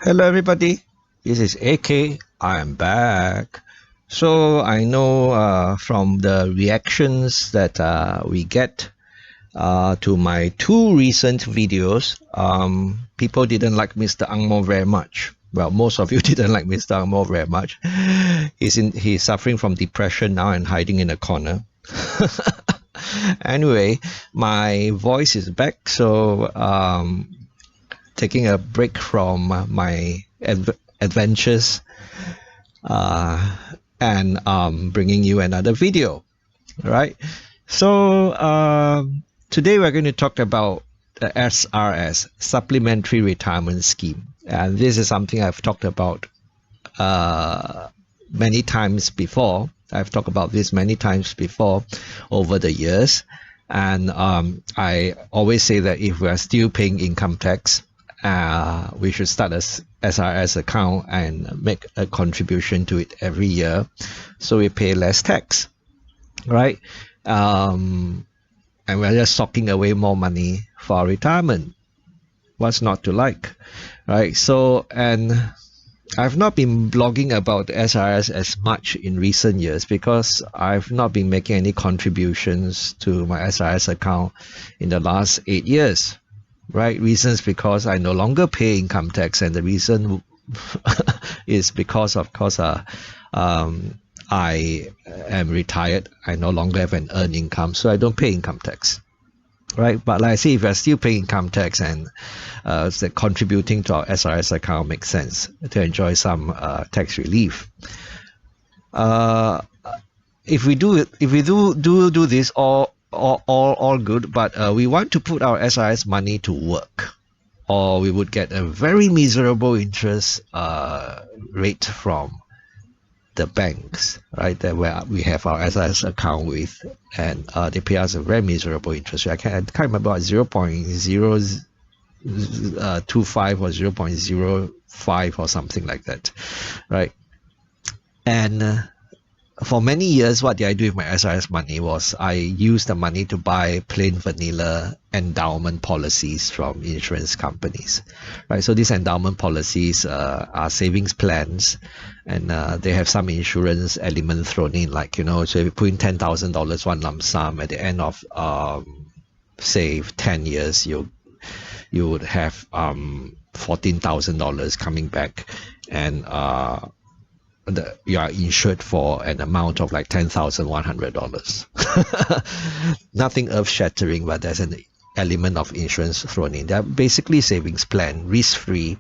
Hello, everybody. This is AK. I am back. So I know from the reactions that we get to my two recent videos, people didn't like Mr. Angmo very much. Well, most of you didn't like Mr. Angmo very much. He's suffering from depression now and hiding in a corner. Anyway, my voice is back, so taking a break from my adventures uh, and bringing you another video. Right. So today we're going to talk about the SRS, Supplementary Retirement Scheme, and this is something I've talked about many times before. I've talked about this many times before over the years, and I always say that if we are still paying income tax, we should start a SRS account and make a contribution to it every year, so we pay less tax, right? And we're just socking away more money for our retirement. What's not to like, right? So, and I've not been blogging about SRS as much in recent years because I've not been making any contributions to my SRS account in the last 8 years. Right? Reasons because I no longer pay income tax, and the reason is because, of course, I am retired. I no longer have an earned income, so I don't pay income tax. Right? But like I say, if you're still paying income tax and so contributing to our SRS account makes sense to enjoy some tax relief. If we do this all good, but we want to put our SRS money to work, or we would get a very miserable interest rate from the banks, right? That where we have our SRS account with, and they pay us a very miserable interest rate. I can't remember, 0.025 or 0.05 or something like that, right? And for many years, what did I do with my SRS money was I used the money to buy plain vanilla endowment policies from insurance companies, right? So these endowment policies are savings plans, and they have some insurance element thrown in, like, so if you put in $10,000 one lump sum, at the end of say 10 years, you would have $14,000 coming back, and you are insured for an amount of like $10,100. Nothing earth-shattering, but there's an element of insurance thrown in. They're basically savings plan, risk-free,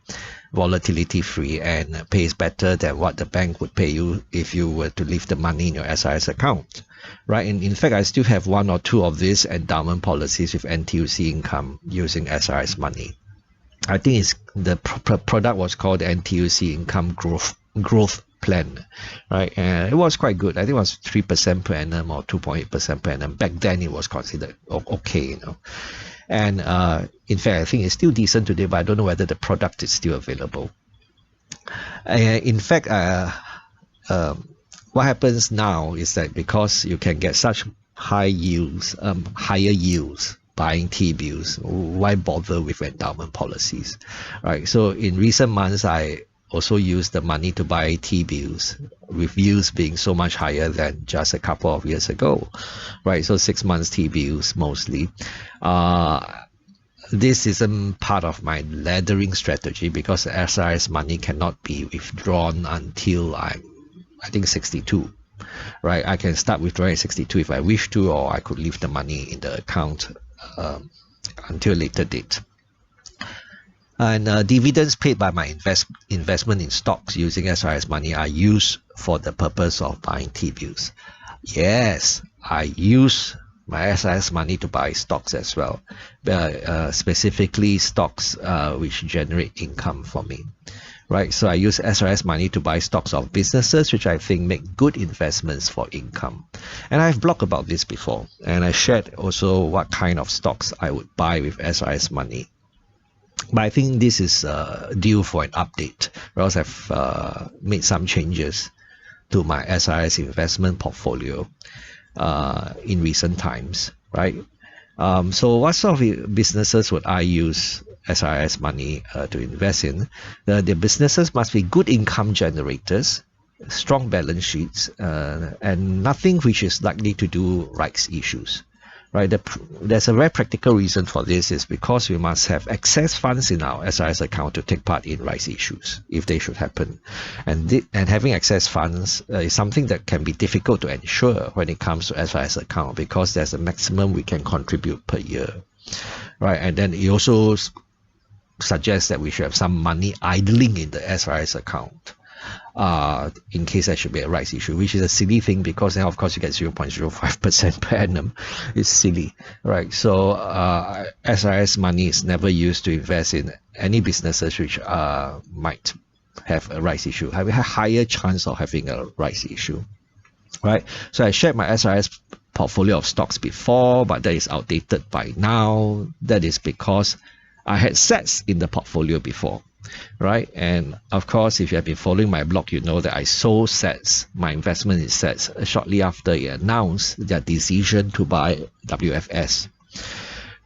volatility-free, and pays better than what the bank would pay you if you were to leave the money in your SRS account, right? And in fact, I still have one or two of these endowment policies with NTUC income using SRS money. I think the product was called NTUC Income Growth Plan, right? And it was quite good. I think it was 3% per annum or 2.8% per annum. Back then, it was considered okay, And in fact, I think it's still decent today, but I don't know whether the product is still available. In fact, what happens now is that because you can get such higher yields buying T-bills, why bother with endowment policies, right? So in recent months, I also used the money to buy T-bills, with yields being so much higher than just a couple of years ago, right? So 6 months T-bills mostly. This isn't part of my laddering strategy because SRS money cannot be withdrawn until I think 62, right? I can start withdrawing at 62 if I wish to, or I could leave the money in the account until a later date. And dividends paid by my investment in stocks using SRS money are used for the purpose of buying T-bills. Yes, I use my SRS money to buy stocks as well, specifically stocks which generate income for me. Right, so I use SRS money to buy stocks of businesses which I think make good investments for income. And I've blogged about this before, and I shared also what kind of stocks I would buy with SRS money. But I think this is due for an update, or else I've made some changes to my SRS investment portfolio in recent times, right? So what sort of businesses would I use SRS money to invest in. The businesses must be good income generators, strong balance sheets, and nothing which is likely to do rights issues. Right, there's a very practical reason for this is because we must have excess funds in our SRS account to take part in rights issues if they should happen, and having excess funds is something that can be difficult to ensure when it comes to SRS account because there's a maximum we can contribute per year, right? And then it also suggests that we should have some money idling in the SRS account. In case there should be a rights issue, which is a silly thing because then of course you get 0.05% per annum. It's silly, right? So SRS money is never used to invest in any businesses which might have a rights issue, have a higher chance of having a rights issue, right? So I shared my SRS portfolio of stocks before, but that is outdated by now. That is because I had sets in the portfolio before, right? And of course, if you have been following my blog, you know that I sold sets, my investment in sets, shortly after it announced their decision to buy WFS,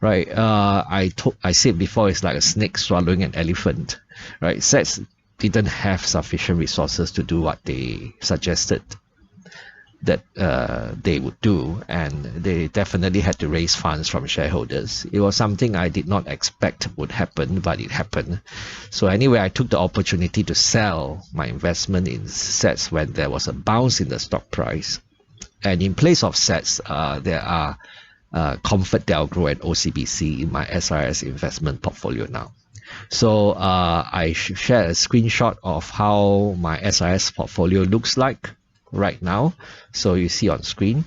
right? I said before, it's like a snake swallowing an elephant, right? Sets didn't have sufficient resources to do what they suggested that they would do, and they definitely had to raise funds from shareholders. It was something I did not expect would happen, but it happened. So anyway, I took the opportunity to sell my investment in sets when there was a bounce in the stock price, and in place of sets there are Comfort Delgro and OCBC in my SRS investment portfolio now. So I share a screenshot of how my SRS portfolio looks like right now. So you see on screen,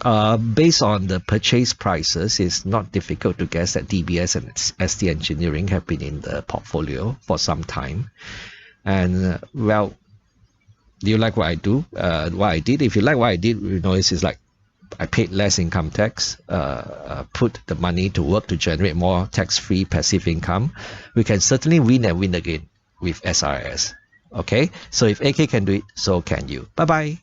based on the purchase prices, it's not difficult to guess that DBS and ST Engineering have been in the portfolio for some time. And well, do you like what I do? What I did, if you like what I did, you know, it's like I paid less income tax, put the money to work to generate more tax-free passive income. We can certainly win and win again with SRS. Okay, so if AK can do it, so can you. Bye bye.